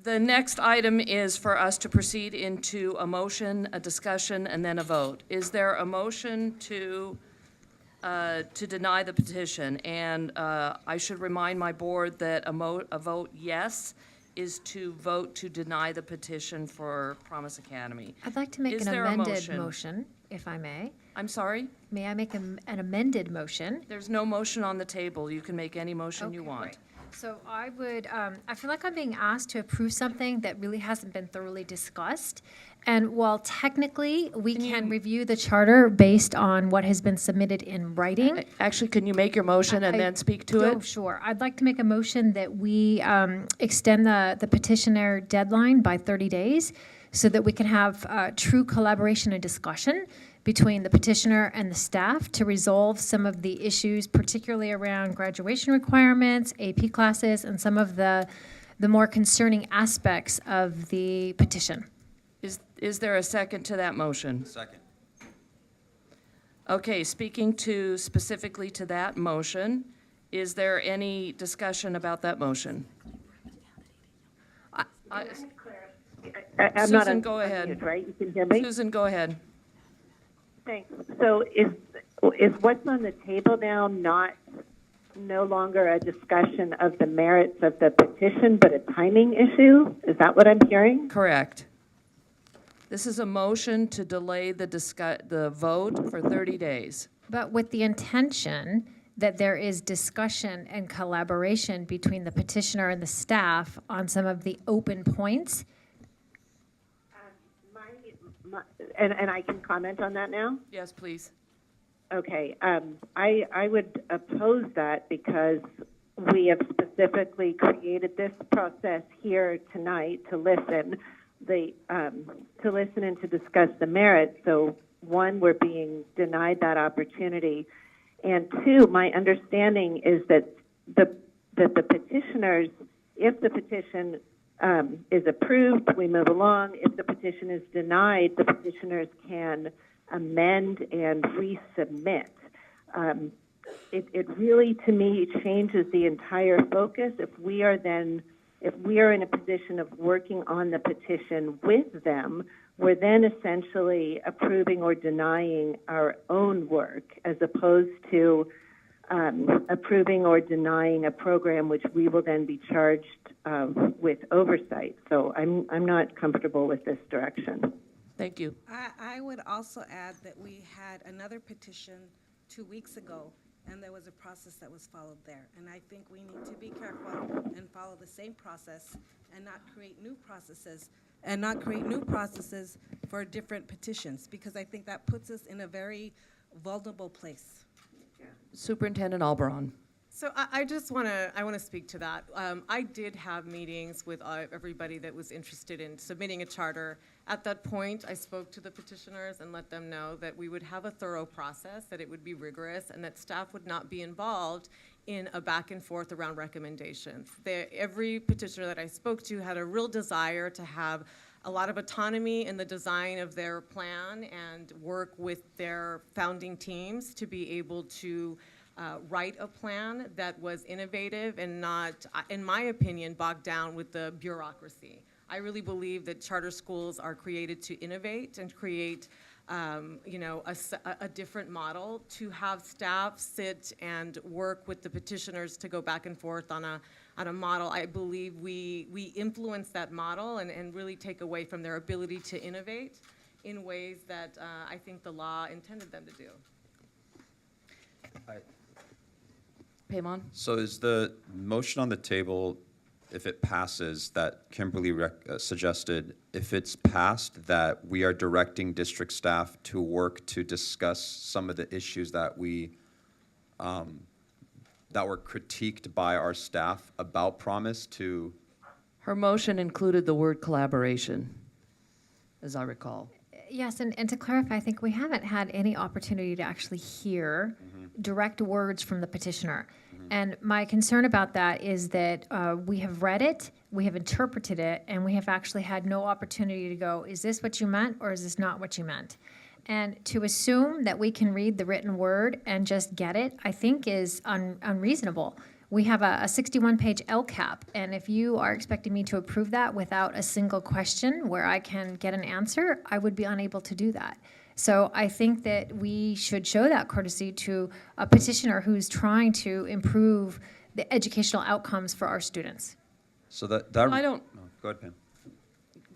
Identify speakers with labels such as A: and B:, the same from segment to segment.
A: The next item is for us to proceed into a motion, a discussion, and then a vote. Is there a motion to deny the petition? And I should remind my board that a vote yes is to vote to deny the petition for Promise Academy.
B: I'd like to make
A: Is
B: an
A: there a
B: amended
A: motion?
B: motion, if I may.
A: I'm sorry?
B: May I make an amended motion?
A: There's no motion on the table. You can make any motion you
B: Okay,
A: want.
B: great. So I would, I feel like I'm being asked to approve something that really hasn't been thoroughly discussed. And while technically we can review the charter based on what has been submitted in writing.
A: Actually, can you make your motion and then speak to
B: Oh,
A: it?
B: sure. I'd like to make a motion that we extend the petitioner deadline by 30 days so that we can have true collaboration and discussion between the petitioner and the staff to resolve some of the issues, particularly around graduation requirements, AP classes, and some of the more concerning aspects of the petition.
A: Is there a second to that motion?
C: Second.
A: Okay, speaking to specifically to that motion, is there any discussion about that motion?
D: I'm not
A: Susan, go
D: unmuted,
A: ahead.
D: right? You can hear me?
A: Susan, go ahead.
D: Thanks. So is what's on the table now no longer a discussion of the merits of the petition, but a timing issue? Is that what I'm hearing?
A: Correct. This is a motion to delay the vote for 30 days.
B: But with the intention that there is discussion and collaboration between the petitioner and the staff on some of the open points.
D: And I can comment on that now?
A: Yes, please.
D: Okay. I would oppose that because we have specifically created this process here tonight to listen and to discuss the merits. So one, we're being denied that opportunity. And two, my understanding is that the petitioners, if the petition is approved, we move along. If the petition is denied, the petitioners can amend and resubmit. It really, to me, changes the entire focus. If we are in a position of working on the petition with them, we're then essentially approving or denying our own work as opposed to approving or denying a program which we will then be charged with oversight. So I'm not comfortable with this direction.
A: Thank you.
E: I would also add that we had another petition 2 weeks ago, and there was a process that was followed there. And I think we need to be careful and follow the same process and not create new processes for different petitions, because I think that puts us in a very vulnerable place.
A: Superintendent Alberon.
F: So I want to speak to that. I did have meetings with everybody that was interested in submitting a charter. At that point, I spoke to the petitioners and let them know that we would have a thorough process, that it would be rigorous, and that staff would not be involved in a back and forth around recommendations. Every petitioner that I spoke to had a real desire to have a lot of autonomy in the design of their plan and work with their founding teams to be able to write a plan that was innovative and not, in my opinion, bogged down with the bureaucracy. I really believe that charter schools are created to innovate and create a different model, to have staff sit and work with the petitioners to go back and forth on a model. I believe we influence that model and really take away from their ability to innovate in ways that I think the law intended them to do.
A: Paymon?
C: So is the motion on the table, if it passes, that Kimberly suggested, if it's passed, that we are directing district staff to work to discuss some of the issues that that were critiqued by our staff about Promise to?
A: Her motion included the word collaboration, as I recall.
B: Yes, and to clarify, I think we haven't had any opportunity to actually hear direct words from the petitioner. And my concern about that is that we have read it, we have interpreted it, and we have actually had no opportunity to go, is this what you meant or is this not what you meant? And to assume that we can read the written word and just get it, I think is unreasonable. we have a 61-page LCAP, and if you are expecting me to approve that without a single question where I can get an answer, I would be unable to do that. So I think that we should show that courtesy to a petitioner who's trying to improve the educational outcomes for our students.
C: So that
A: I don't-
C: No, go ahead, Pam.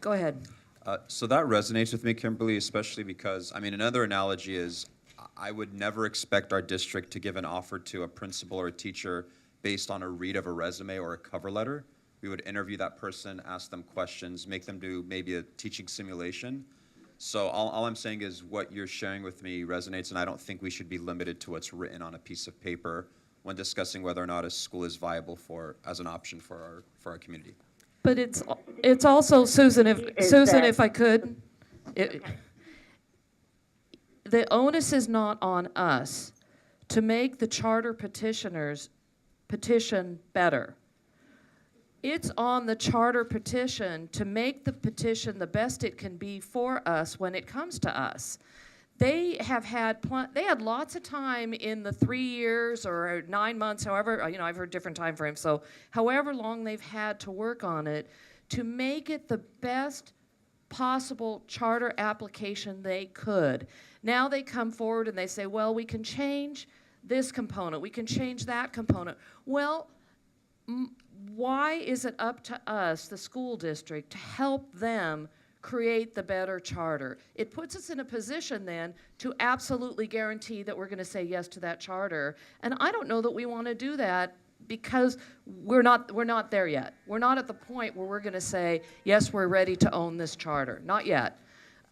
A: Go ahead.
C: So that resonates with me, Kimberly, especially because, I mean, another analogy is I would never expect our district to give an offer to a principal or a teacher based on a read of a resume or a cover letter. We would interview that person, ask them questions, make them do maybe a teaching simulation. So all I'm saying is what you're sharing with me resonates, and I don't think we should be limited to what's written on a piece of paper when discussing whether or not a school is viable as an option for our community.
A: But it's also, Susan,
D: that-
A: if I could, the onus is not on us to make the charter petitioners petition better. It's on the charter petition to make the petition the best it can be for us when it comes to us. They had lots of time in the 3 years or 9 months, however, I've heard different time frames, so however long they've had to work on it, to make it the best possible charter application they could. Now they come forward and they say, well, we can change this component, we can change that component. Well, why is it up to us, the school district, to help them create the better charter? It puts us in a position then to absolutely guarantee that we're going to say yes to that charter. And I don't know that we want to do that because we're not there yet. We're not at the point where we're going to say, yes, we're ready to own this charter. Not yet.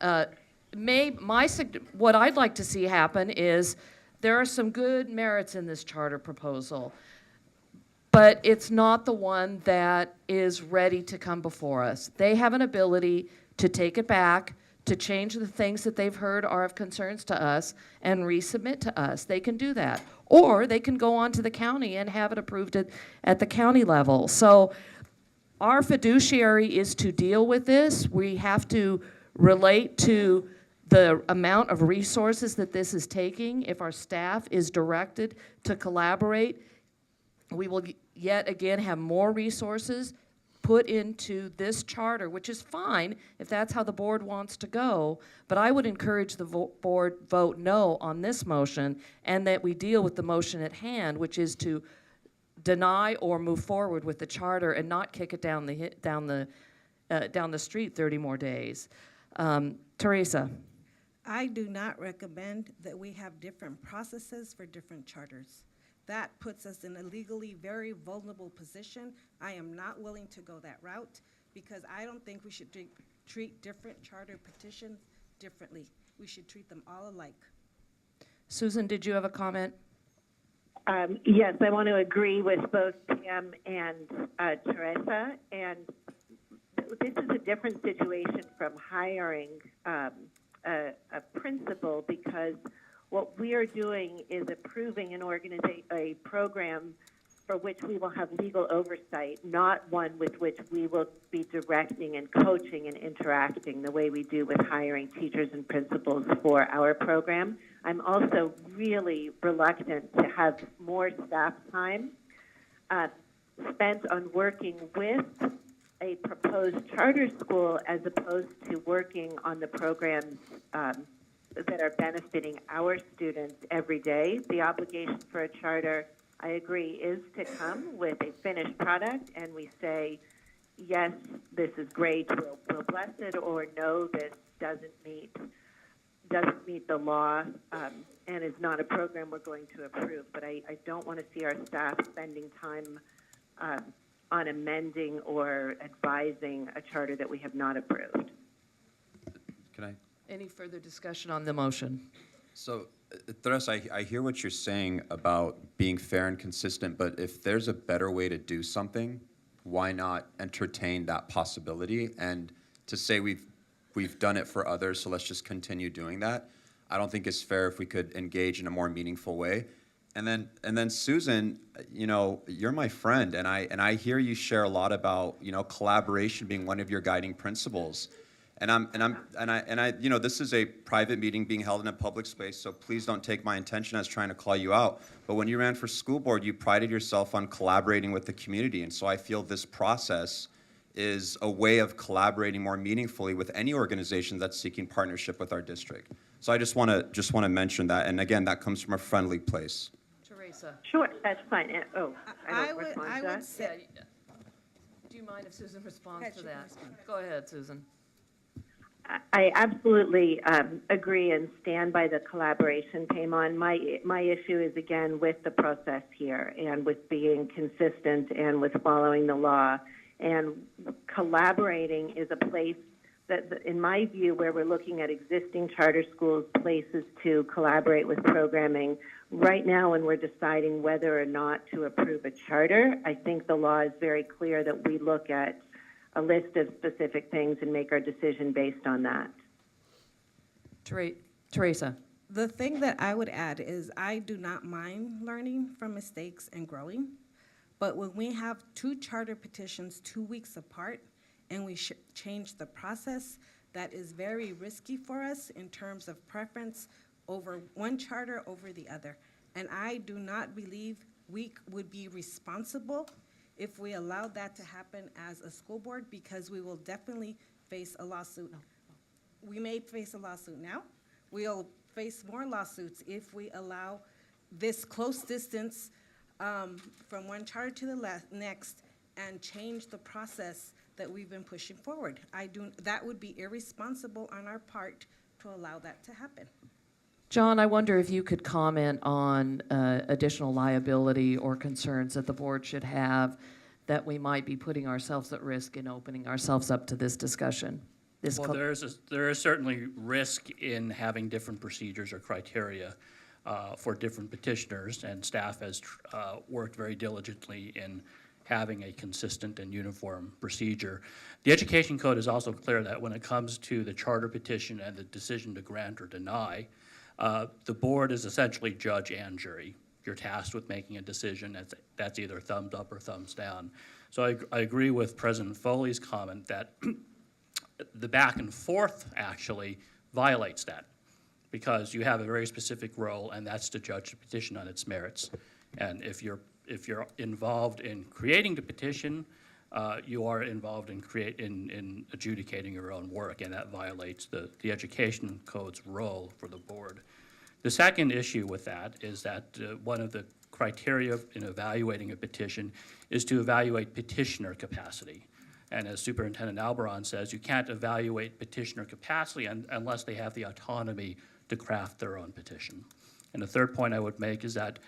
A: What I'd like to see happen is there are some good merits in this charter proposal, but it's not the one that is ready to come before us. They have an ability to take it back, to change the things that they've heard are of concerns to us, and resubmit to us. They can do that. Or they can go on to the county and have it approved at the county level. So our fiduciary is to deal with this. We have to relate to the amount of resources that this is taking. If our staff is directed to collaborate, we will yet again have more resources put into this charter, which is fine if that's how the board wants to go, but I would encourage the board vote no on this motion, and that we deal with the motion at hand, which is to deny or move forward with the charter and not kick it down the street 30 more days. Teresa.
E: I do not recommend that we have different processes for different charters. That puts us in a legally very vulnerable position. I am not willing to go that route because I don't think we should treat different charter petitions differently. We should treat them all alike.
A: Susan, did you have a comment?
D: Yes, I want to agree with both Pam and Teresa. And this is a different situation from hiring a principal, because what we are doing is approving a program for which we will have legal oversight, not one with which we will be directing and coaching and interacting the way we do with hiring teachers and principals for our program. I'm also really reluctant to have more staff time spent on working with a proposed charter school as opposed to working on the programs that are benefiting our students every day. The obligation for a charter, I agree, is to come with a finished product, and we say, yes, this is great, we'll bless it, or no, this doesn't meet the law and is not a program we're going to approve. But I don't want to see our staff spending time on amending or advising a charter that we have not approved.
C: Can I?
A: Any further discussion on the motion?
C: So, Teresa, I hear what you're saying about being fair and consistent, but if there's a better way to do something, why not entertain that possibility? And to say we've done it for others, so let's just continue doing that, I don't think it's fair if we could engage in a more meaningful way. And then Susan, you're my friend, and I hear you share a lot about, collaboration being one of your guiding principles. You know, this is a private meeting being held in a public space, so please don't take my intention as trying to call you out. But when you ran for school board, you prided yourself on collaborating with the community, and so I feel this process is a way of collaborating more meaningfully with any organization that's seeking partnership with our district. So I just want to mention that, and again, that comes from a friendly place.
A: Teresa?
D: Sure, that's fine. Oh,
E: I
D: don't
E: would,
D: respond
E: I
D: to
E: would
D: that?
E: say,
A: Do you mind if Susan responds
E: Yeah,
A: to
E: she can
A: that?
E: respond.
A: Go ahead, Susan.
D: I absolutely agree and stand by the collaboration, Paimon. My issue is, again, with the process here and with being consistent and with following the law. And collaborating is a place that, in my view, where we're looking at existing charter schools, places to collaborate with programming. Right now, when we're deciding whether or not to approve a charter, I think the law is very clear that we look at a list of specific things and make our decision based on that.
A: Teresa?
E: the thing that I would add is I do not mind learning from mistakes and growing. But when we have two charter petitions 2 weeks apart and we change the process, that is very risky for us in terms of preference over one charter over the other. And I do not believe we would be responsible if we allowed that to happen as a school board, because we will definitely face a lawsuit. We may face a lawsuit now. We'll face more lawsuits if we allow this close distance from one charter to the next and change the process that we've been pushing forward. That would be irresponsible on our part to allow that to happen.
A: John, I wonder if you could comment on additional liability or concerns that the board should have that we might be putting ourselves at risk in opening ourselves up to this discussion.
G: Well, there is certainly risk in having different procedures or criteria for different petitioners, and staff has worked very diligently in having a consistent and uniform procedure. The Education Code is also clear that when it comes to the charter petition and the decision to grant or deny, the board is essentially judge and jury. You're tasked with making a decision that's either thumbs up or thumbs down. So I agree with President Foley's comment that the back and forth actually violates that, because you have a very specific role, and that's to judge the petition on its merits. And if you're involved in creating the petition, you are involved in adjudicating your own work, and that violates the Education Code's role for the board. The second issue with that is that one of the criteria in evaluating a petition is to evaluate petitioner capacity. And as Superintendent Alberon says, you can't evaluate petitioner capacity unless they have the autonomy to craft their own petition. And the third point I would make is that,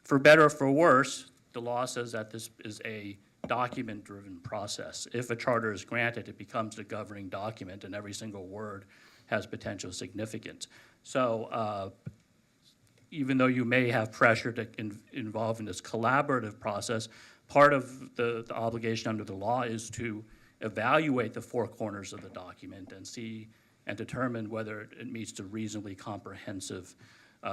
G: for better or for worse, the law says that this is a document-driven process. If a charter is granted, it becomes the governing document, and every single word has potential significance. So even though you may have pressure to involve in this collaborative process, part of the obligation under the law is to evaluate the four corners of the document and see and determine whether it meets a reasonably comprehensive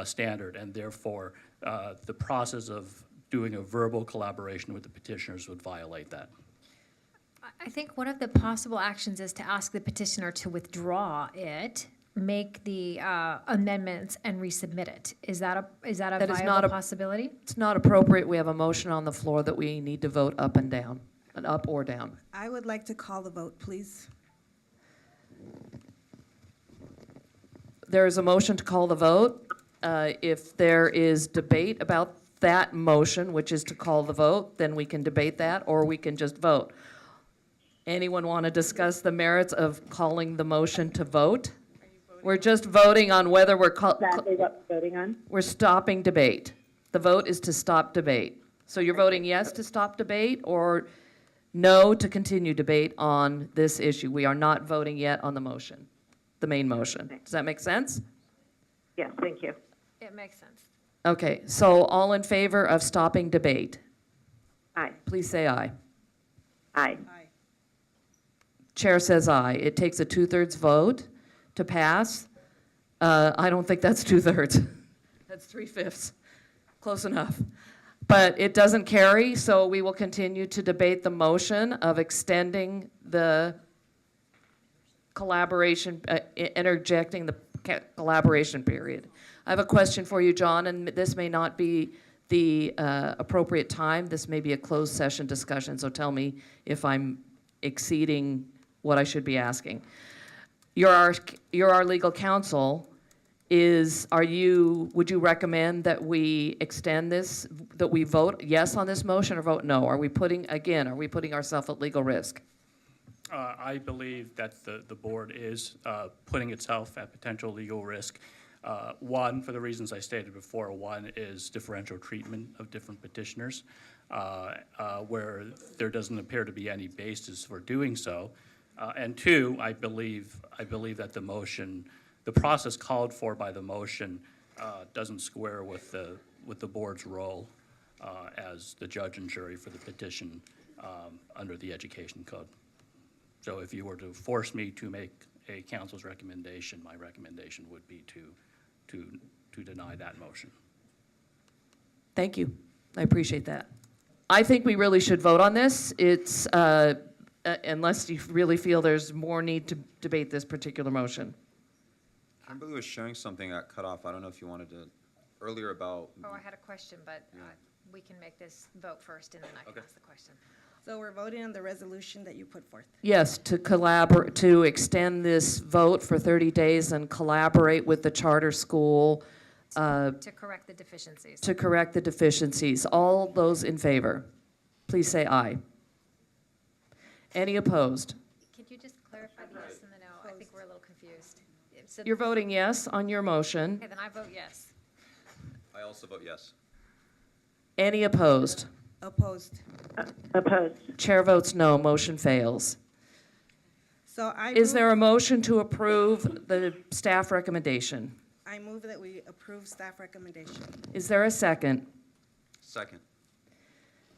G: standard, and therefore the process of doing a verbal collaboration with the petitioners would violate that.
B: I think one of the possible actions is to ask the petitioner to withdraw it, make the amendments, and resubmit it. Is that a
A: That is not
B: viable
A: a-
B: possibility?
A: It's not appropriate. We have a motion on the floor that we need to vote up and down, and up or down.
E: I would like to call the vote, please.
A: There is a motion to call the vote. If there is debate about that motion, which is to call the vote, then we can debate that, or we can just vote. Anyone want to discuss the merits of calling the motion to vote? We're just voting on whether
D: Exactly what we're voting on?
A: we're stopping debate. The vote is to stop debate. So you're voting yes to stop debate or no to continue debate on this issue. We are not voting yet on the motion, the main motion. Does that make sense?
D: Yes, thank you.
B: It makes sense.
A: Okay, so all in favor of stopping debate,
D: Aye.
A: please say aye.
D: Aye.
E: Aye.
A: Chair says aye. It takes a 2/3 vote to pass. I don't think that's 2/3. That's 3/5. Close enough. But it doesn't carry, so we will continue to debate the motion of extending the collaboration, interjecting the collaboration period. I have a question for you, John, and this may not be the appropriate time. This may be a closed session discussion, so tell me if I'm exceeding what I should be asking. You're our legal counsel. Would you recommend that we extend this, that we vote yes on this motion or vote no? Are we putting ourselves at legal risk?
G: I believe that the board is putting itself at potential legal risk. One, for the reasons I stated before, one is differential treatment of different petitioners, where there doesn't appear to be any basis for doing so. And two, I believe that the process called for by the motion doesn't square with the board's role as the judge and jury for the petition under the education code. So if you were to force me to make a council's recommendation, my recommendation would be to deny that motion.
A: Thank you. I appreciate that. I think we really should vote on this. It's, unless you really feel there's more need to debate this particular motion.
C: Kimberly was sharing something that cut off. I don't know if you wanted to, earlier about.
B: Oh, I had a question, but we can make this vote first, and then I can ask the question.
E: So we're voting on the resolution that you put forth.
A: Yes, to extend this vote for 30 days and collaborate with the charter school
B: To correct the deficiencies.
A: to correct the deficiencies. All those in favor, please say aye. Any opposed?
B: Could you just clarify the yes and the no? I think we're a little confused. So-
A: You're voting yes on your motion.
B: Okay, then I vote yes.
C: I also vote yes.
A: Any opposed?
E: Opposed.
D: Opposed.
A: Chair votes no, motion fails.
E: So I
A: Is
E: move-
A: there a motion to approve the staff recommendation?
E: I move that we approve staff recommendation.
A: Is there a second?
C: Second.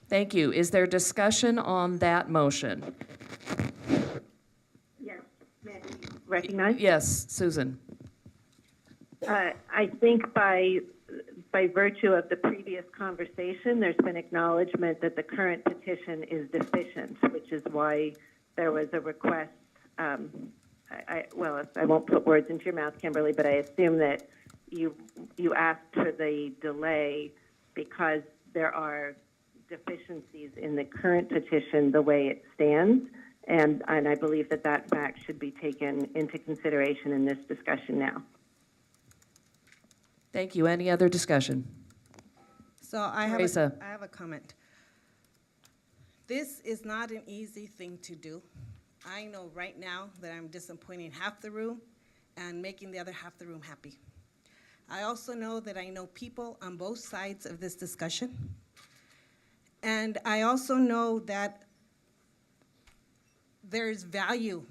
A: Thank you. Is there discussion on that motion?
D: Yes. May I be recognized?
A: Yes, Susan.
D: I think by virtue of the previous conversation, there's been acknowledgement that the current petition is deficient, which is why there was a request. I won't put words into your mouth, Kimberly, but I assume that you asked for the delay because there are deficiencies in the current petition the way it stands, and I believe that fact should be taken into consideration in this discussion now.
A: Thank you. Any other discussion?
E: So I have
A: Teresa.
E: I have a comment. This is not an easy thing to do. I know right now that I'm disappointing half the room and making the other half the room happy. I also know that I know people on both sides of this discussion. And I also know that there's value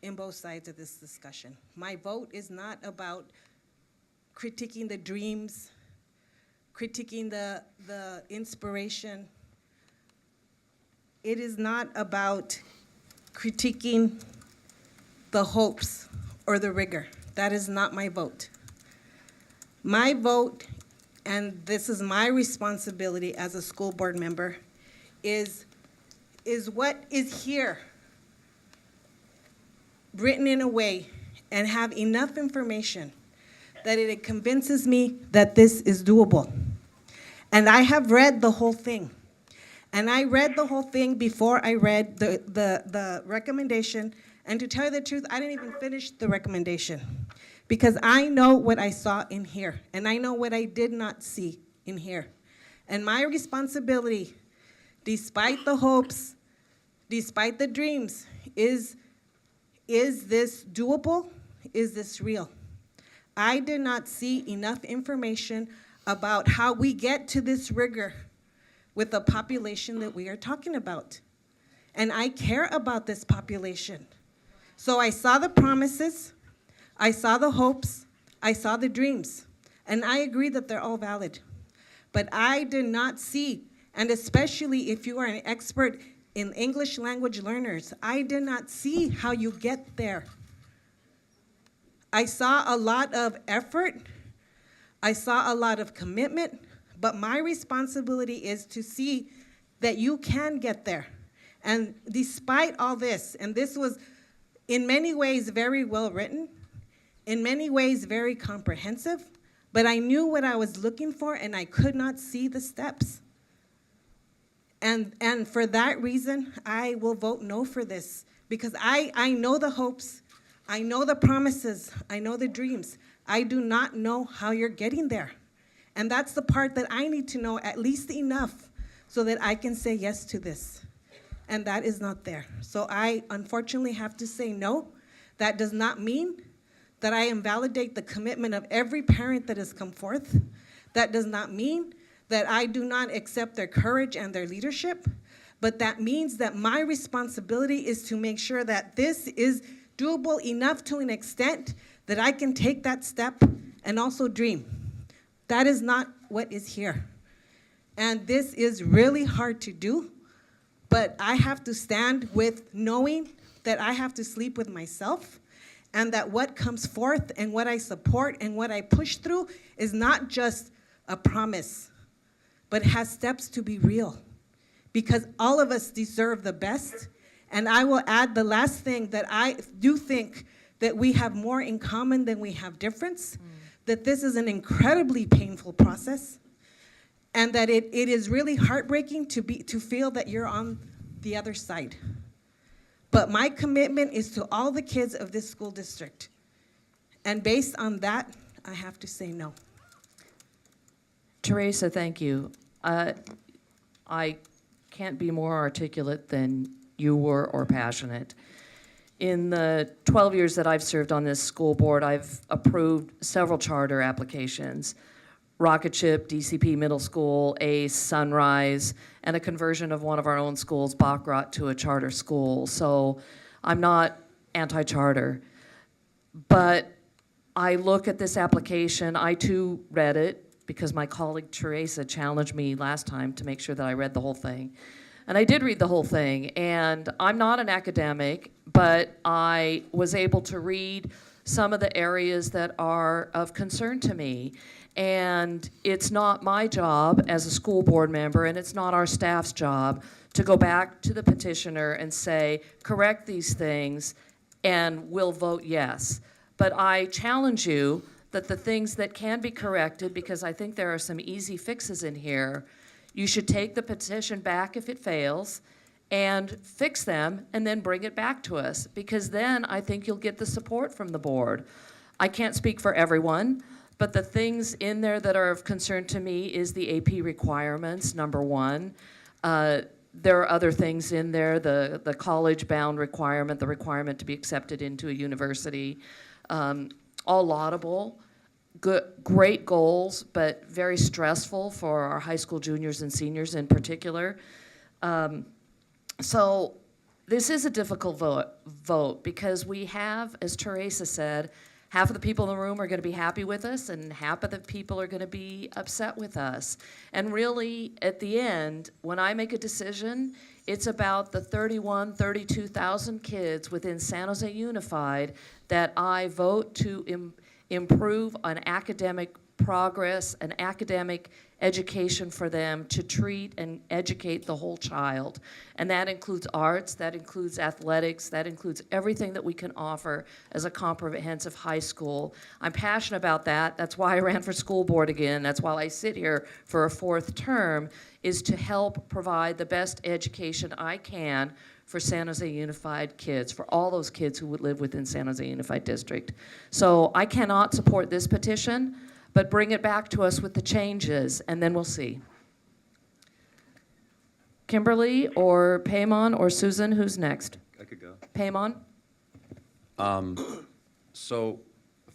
E: in both sides of this discussion. My vote is not about critiquing the dreams, critiquing the inspiration. It is not about critiquing the hopes or the rigor. That is not my vote. My vote, and this is my responsibility as a school board member, is what is here written in a way and have enough information that it convinces me that this is doable. And I have read the whole thing. And I read the whole thing before I read the recommendation. And to tell you the truth, I didn't even finish the recommendation because I know what I saw in here and I know what I did not see in here. And my responsibility, despite the hopes, despite the dreams, is this doable? Is this real? I did not see enough information about how we get to this rigor with the population that we are talking about. And I care about this population. So I saw the promises, I saw the hopes, I saw the dreams, and I agree that they're all valid. But I did not see, and especially if you are an expert in English language learners, I did not see how you get there. I saw a lot of effort, I saw a lot of commitment, but my responsibility is to see that you can get there. And despite all this, and this was in many ways very well written, in many ways very comprehensive, but I knew what I was looking for and I could not see the steps. And for that reason, I will vote no for this, because I know the hopes, I know the promises, I know the dreams. I do not know how you're getting there. And that's the part that I need to know at least enough so that I can say yes to this. And that is not there. So I unfortunately have to say no. That does not mean that I invalidate the commitment of every parent that has come forth. That does not mean that I do not accept their courage and their leadership, but that means that my responsibility is to make sure that this is doable enough to an extent that I can take that step and also dream. That is not what is here. And this is really hard to do, but I have to stand with knowing that I have to sleep with myself, and that what comes forth and what I support and what I push through is not just a promise, but has steps to be real. Because all of us deserve the best. And I will add the last thing, that I do think that we have more in common than we have difference, that this is an incredibly painful process, and that it is really heartbreaking to feel that you're on the other side. But my commitment is to all the kids of this school district. And based on that, I have to say no.
A: Teresa, thank you. I can't be more articulate than you were or passionate. In the 12 years that I've served on this school board, I've approved several charter applications: Rocket Ship, DCP Middle School, ACE, Sunrise, and a conversion of one of our own schools, Baccarat, to a charter school. So I'm not anti-charter. But I look at this application, I too read it, because my colleague Teresa challenged me last time to make sure that I read the whole thing. And I did read the whole thing, and I'm not an academic, but I was able to read some of the areas that are of concern to me. And it's not my job as a school board member, and it's not our staff's job to go back to the petitioner and say, correct these things, and we'll vote yes. But I challenge you that the things that can be corrected, because I think there are some easy fixes in here, you should take the petition back if it fails and fix them and then bring it back to us, because then I think you'll get the support from the board. I can't speak for everyone, but the things in there that are of concern to me is the AP requirements, number one. There are other things in there, the college-bound requirement, the requirement to be accepted into a university, all laudable. Good, great goals, but very stressful for our high school juniors and seniors in particular. So this is a difficult vote because we have, as Teresa said, half of the people in the room are going to be happy with us and half of the people are going to be upset with us. And really, at the end, when I make a decision, it's about the 32,000 kids within San Jose Unified that I vote to improve on academic progress and academic education for them, to treat and educate the whole child. And that includes arts, that includes athletics, that includes everything that we can offer as a comprehensive high school. I'm passionate about that. That's why I ran for school board again. That's why I sit here for a fourth term, is to help provide the best education I can for San Jose Unified kids, for all those kids who would live within San Jose Unified District. So I cannot support this petition, but bring it back to us with the changes, and then we'll see. Kimberly or Paymon or Susan, who's next?
C: I could go.
A: Paymon?
C: So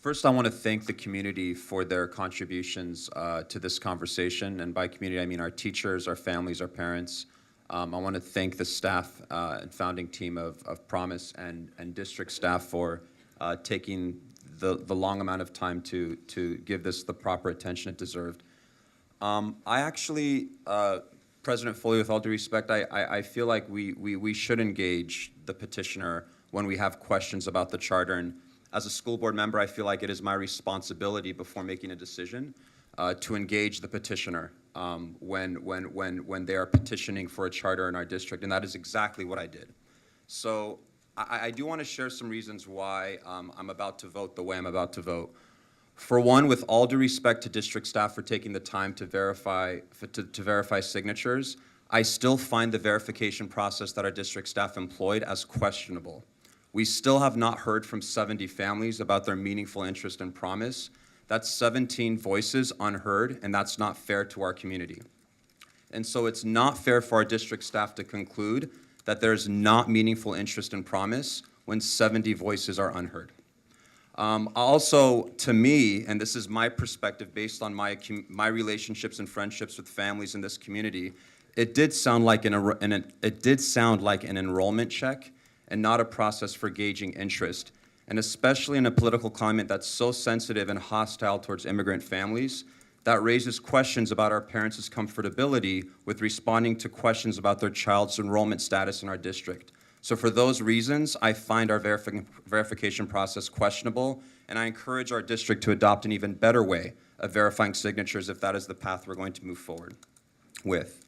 C: first, I want to thank the community for their contributions to this conversation. And by community, I mean our teachers, our families, our parents. I want to thank the staff and founding team of Promise and district staff for taking the long amount of time to give this the proper attention it deserved. I actually, President Foley, with all due respect, I feel like we should engage the petitioner when we have questions about the charter. And as a school board member, I feel like it is my responsibility before making a decision to engage the petitioner when they are petitioning for a charter in our district, and that is exactly what I did. So I do want to share some reasons why I'm about to vote the way I'm about to vote. For one, with all due respect to district staff for taking the time to verify signatures, I still find the verification process that our district staff employed as questionable. We still have not heard from 70 families about their meaningful interest and promise. That's 17 voices unheard, and that's not fair to our community. And so it's not fair for our district staff to conclude that there's not meaningful interest and promise when 70 voices are unheard. Also, to me, and this is my perspective based on my relationships and friendships with families in this community, it did sound like an enrollment check and not a process for gauging interest. And especially in a political climate that's so sensitive and hostile towards immigrant families, that raises questions about our parents' comfortability with responding to questions about their child's enrollment status in our district. So for those reasons, I find our verification process questionable, and I encourage our district to adopt an even better way of verifying signatures if that is the path we're going to move forward with.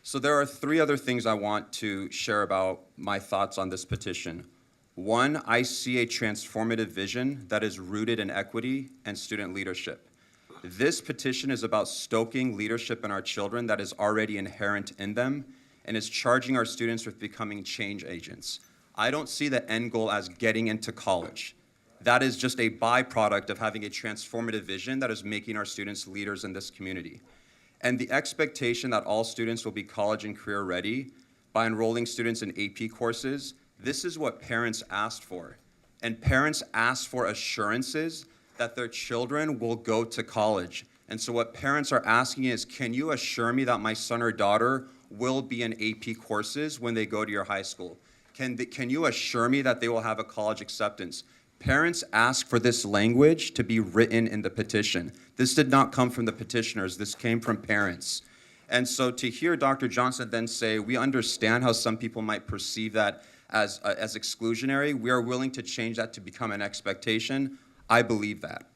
C: So there are 3 other things I want to share about my thoughts on this petition. One, I see a transformative vision that is rooted in equity and student leadership. This petition is about stoking leadership in our children that is already inherent in them and is charging our students with becoming change agents. I don't see the end goal as getting into college. That is just a byproduct of having a transformative vision that is making our students leaders in this community. And the expectation that all students will be college and career ready by enrolling students in AP courses, this is what parents asked for. And parents asked for assurances that their children will go to college. And so what parents are asking is, can you assure me that my son or daughter will be in AP courses when they go to your high school? Can you assure me that they will have a college acceptance? Parents ask for this language to be written in the petition. This did not come from the petitioners, this came from parents. And so to hear Dr. Johnson then say, we understand how some people might perceive that as exclusionary, we are willing to change that to become an expectation, I believe that.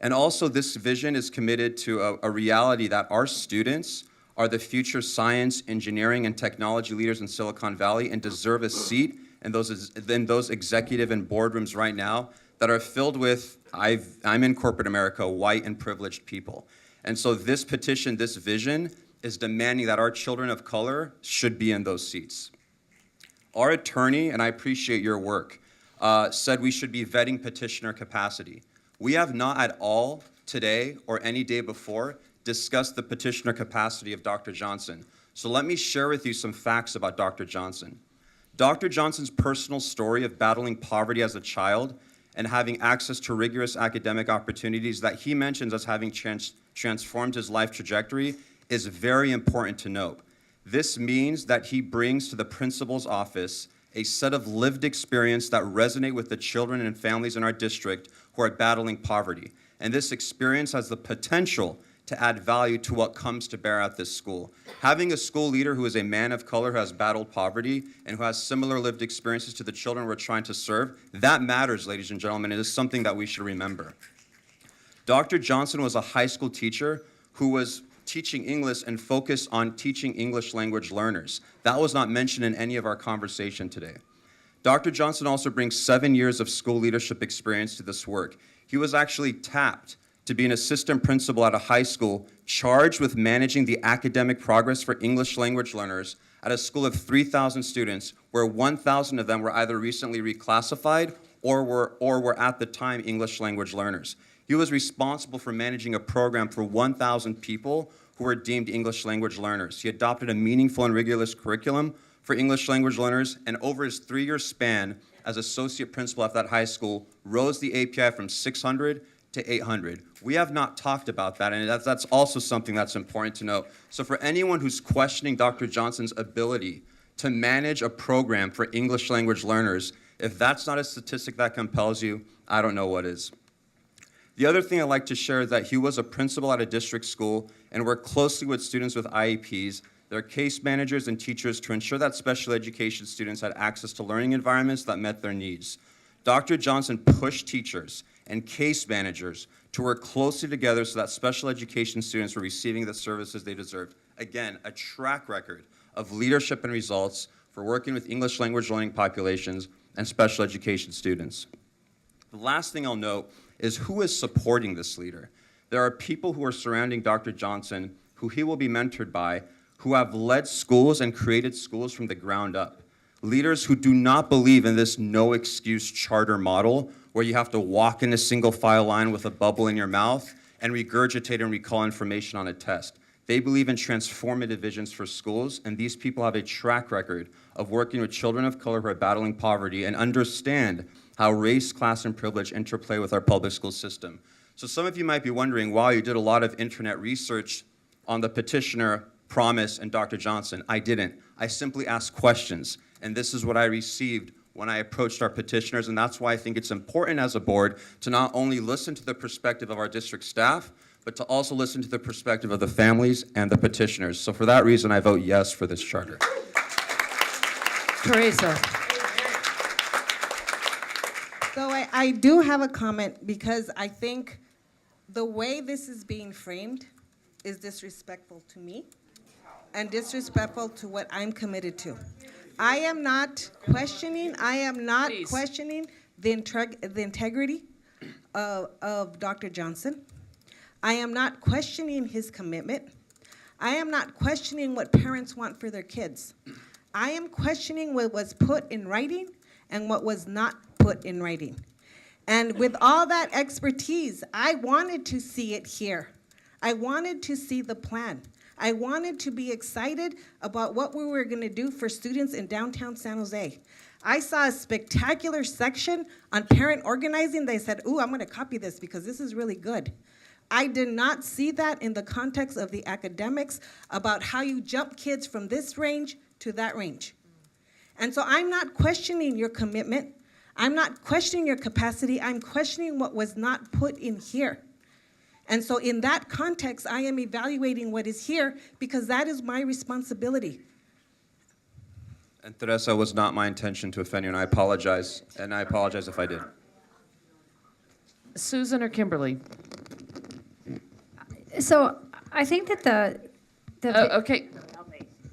C: And also this vision is committed to a reality that our students are the future science, engineering, and technology leaders in Silicon Valley and deserve a seat in those executive and boardrooms right now that are filled with, I'm in corporate America, white and privileged people. And so this petition, this vision, is demanding that our children of color should be in those seats. Our attorney, and I appreciate your work, said we should be vetting petitioner capacity. We have not at all today or any day before discussed the petitioner capacity of Dr. Johnson. So let me share with you some facts about Dr. Johnson. Dr. Johnson's personal story of battling poverty as a child and having access to rigorous academic opportunities that he mentions as having transformed his life trajectory is very important to note. This means that he brings to the principal's office a set of lived experience that resonate with the children and families in our district who are battling poverty. And this experience has the potential to add value to what comes to bear at this school. Having a school leader who is a man of color who has battled poverty and who has similar lived experiences to the children we're trying to serve, that matters, ladies and gentlemen. It is something that we should remember. Dr. Johnson was a high school teacher who was teaching English and focused on teaching English language learners. That was not mentioned in any of our conversation today. Dr. Johnson also brings 7 years of school leadership experience to this work. He was actually tapped to be an assistant principal at a high school charged with managing the academic progress for English language learners at a school of 3,000 students, where 1,000 of them were either recently reclassified or were at the time English language learners. He was responsible for managing a program for 1,000 people who were deemed English language learners. He adopted a meaningful and rigorous curriculum for English language learners, and over his 3-year span as associate principal at that high school, rose the API from 600 to 800. We have not talked about that, and that's also something that's important to note. So for anyone who's questioning Dr. Johnson's ability to manage a program for English language learners, if that's not a statistic that compels you, I don't know what is. The other thing I'd like to share is that he was a principal at a district school and worked closely with students with IEPs, their case managers and teachers to ensure that special education students had access to learning environments that met their needs. Dr. Johnson pushed teachers and case managers to work closely together so that special education students were receiving the services they deserved. Again, a track record of leadership and results for working with English language learning populations and special education students. The last thing I'll note is who is supporting this leader. There are people who are surrounding Dr. Johnson, who he will be mentored by, who have led schools and created schools from the ground up. Leaders who do not believe in this no-excuse charter model where you have to walk in a single file line with a bubble in your mouth and regurgitate and recall information on a test. They believe in transformative visions for schools, and these people have a track record of working with children of color who are battling poverty and understand how race, class, and privilege interplay with our public school system. So some of you might be wondering, wow, you did a lot of internet research on the petitioner, Promise, and Dr. Johnson. I didn't. I simply asked questions, and this is what I received when I approached our petitioners, and that's why I think it's important as a board to not only listen to the perspective of our district staff, but to also listen to the perspective of the families and the petitioners. So for that reason, I vote yes for this charter.
A: Teresa.
E: So I do have a comment because I think the way this is being framed is disrespectful to me and disrespectful to what I'm committed to. I am not questioning
A: Please.
E: the integrity of Dr. Johnson. I am not questioning his commitment. I am not questioning what parents want for their kids. I am questioning what was put in writing and what was not put in writing. And with all that expertise, I wanted to see it here. I wanted to see the plan. I wanted to be excited about what we were going to do for students in downtown San Jose. I saw a spectacular section on parent organizing. They said, ooh, I'm going to copy this because this is really good. I did not see that in the context of the academics about how you jump kids from this range to that range. And so I'm not questioning your commitment. I'm not questioning your capacity. I'm questioning what was not put in here. And so in that context, I am evaluating what is here because that is my responsibility.
C: And Teresa, it was not my intention to offend you, and I apologize if I did.
A: Susan or Kimberly?
B: So I think that
A: Okay.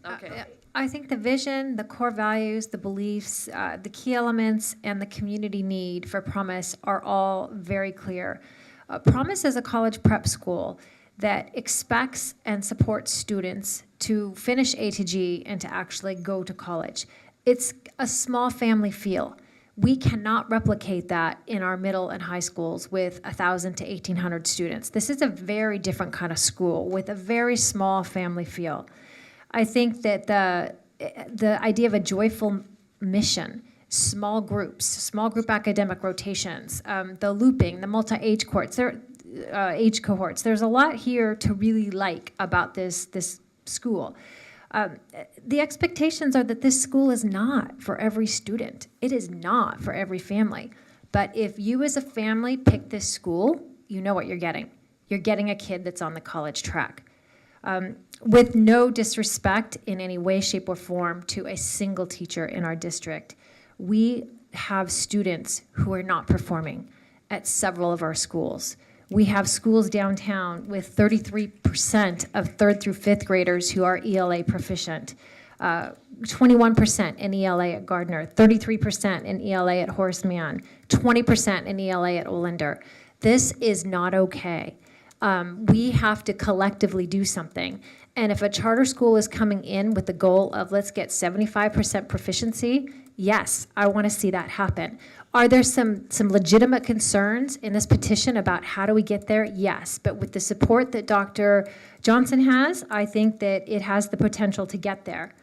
A: Okay.
B: I think the vision, the core values, the beliefs, the key elements, and the community need for Promise are all very clear. Promise is a college prep school that expects and supports students to finish A to G and to actually go to college. It's a small family feel. We cannot replicate that in our middle and high schools with 1,000 to 1,800 students. This is a very different kind of school with a very small family feel. I think that the idea of a joyful mission, small groups, small group academic rotations, the looping, the multi-age age cohorts. There's a lot here to really like about this school. The expectations are that this school is not for every student. It is not for every family. But if you as a family pick this school, you know what you're getting. You're getting a kid that's on the college track. With no disrespect in any way, shape, or form to a single teacher in our district, we have students who are not performing at several of our schools. We have schools downtown with 33% of third through fifth graders who are ELA proficient, 21% in ELA at Gardner, 33% in ELA at Horace Mann, 20% in ELA at Olinder. This is not okay. We have to collectively do something. And if a charter school is coming in with the goal of let's get 75% proficiency, yes, I want to see that happen. Are there some legitimate concerns in this petition about how do we get there? Yes, but with the support that Dr. Johnson has, I think that it has the potential to get there.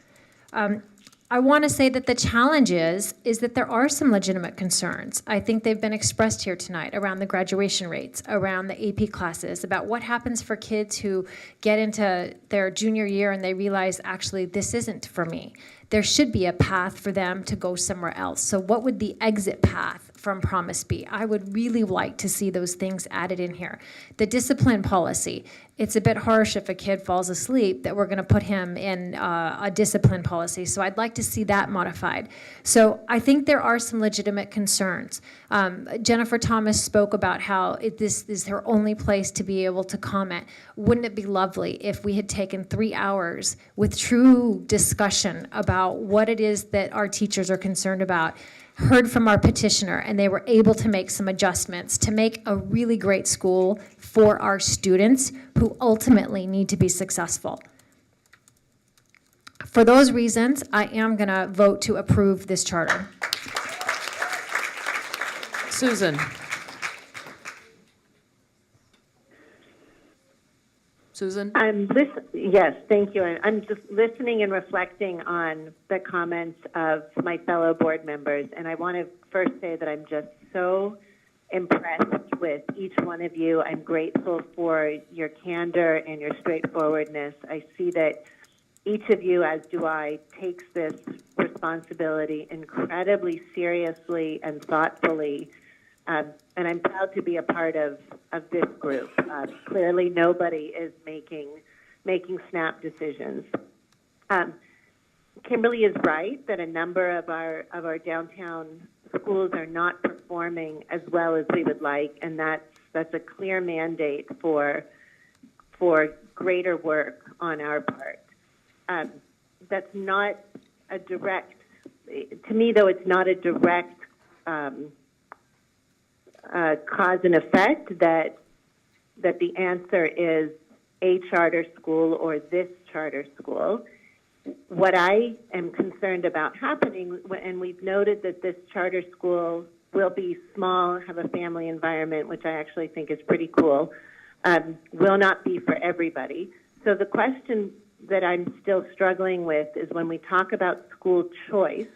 B: I want to say that the challenge is that there are some legitimate concerns. I think they've been expressed here tonight around the graduation rates, around the AP classes, about what happens for kids who get into their junior year and they realize, actually, this isn't for me. There should be a path for them to go somewhere else. So what would the exit path from Promise B. I would really like to see those things added in here. The discipline policy, it's a bit harsh if a kid falls asleep that we're going to put him in a discipline policy. So I'd like to see that modified. So I think there are some legitimate concerns. Jennifer Thomas spoke about how this is her only place to be able to comment. Wouldn't it be lovely if we had taken 3 hours with true discussion about what it is that our teachers are concerned about, heard from our petitioner, and they were able to make some adjustments to make a really great school for our students who ultimately need to be successful. For those reasons, I am going to vote to approve this charter.
A: Susan? Susan?
D: Yes, thank you. I'm just listening and reflecting on the comments of my fellow board members, and I want to first say that I'm just so impressed with each one of you. I'm grateful for your candor and your straightforwardness. I see that each of you, as do I, takes this responsibility incredibly seriously and thoughtfully. And I'm proud to be a part of this group. Clearly, nobody is making snap decisions. Kimberly is right that a number of our downtown schools are not performing as well as we would like, and that's a clear mandate for greater work on our part. That's not a direct, to me though, it's not a direct cause and effect that the answer is a charter school or this charter school. What I am concerned about happening, and we've noted that this charter school will be small, have a family environment, which I actually think is pretty cool, will not be for everybody. So the question that I'm still struggling with is when we talk about school choice,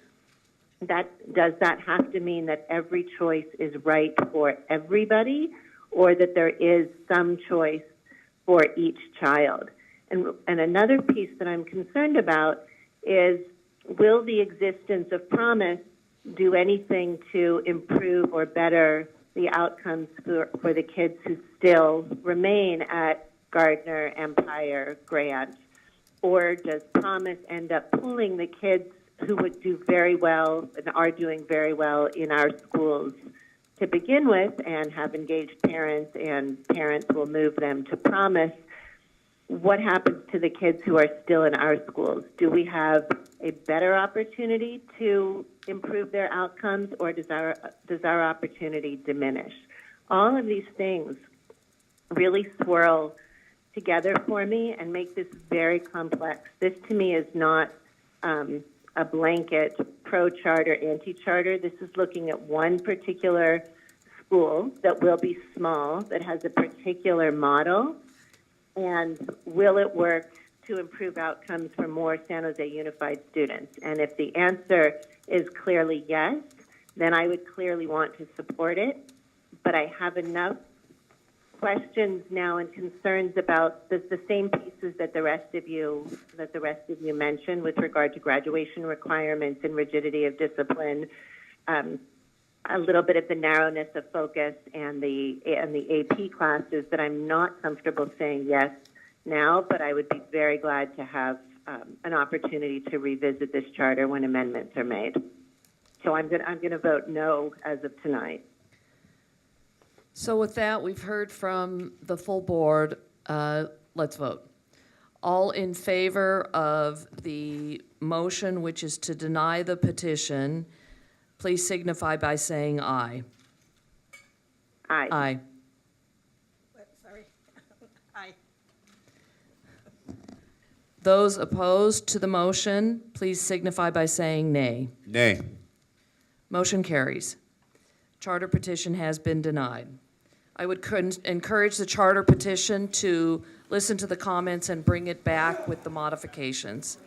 D: does that have to mean that every choice is right for everybody, or that there is some choice for each child? And another piece that I'm concerned about is, will the existence of Promise do anything to improve or better the outcomes for the kids who still remain at Gardner, Empire, Grant? Or does Promise end up pulling the kids who would do very well and are doing very well in our schools to begin with and have engaged parents, and parents will move them to Promise? What happens to the kids who are still in our schools? Do we have a better opportunity to improve their outcomes, or does our opportunity diminish? All of these things really swirl together for me and make this very complex. This, to me, is not a blanket pro-charter, anti-charter. This is looking at one particular school that will be small, that has a particular model, and will it work to improve outcomes for more San Jose Unified students? And if the answer is clearly yes, then I would clearly want to support it. But I have enough questions now and concerns about the same pieces that the rest of you mentioned with regard to graduation requirements and rigidity of discipline, a little bit of the narrowness of focus and the AP classes, that I'm not comfortable saying yes now, but I would be very glad to have an opportunity to revisit this charter when amendments are made. So I'm going to vote no as of tonight.
A: So with that, we've heard from the full board. Let's vote. All in favor of the motion, which is to deny the petition, please signify by saying aye.
D: Aye.
A: Aye.
E: Sorry. Aye.
A: Those opposed to the motion, please signify by saying nay.
C: Nay.
A: Motion carries. Charter petition has been denied. I would encourage the charter petition to listen to the comments and bring it back with the modifications.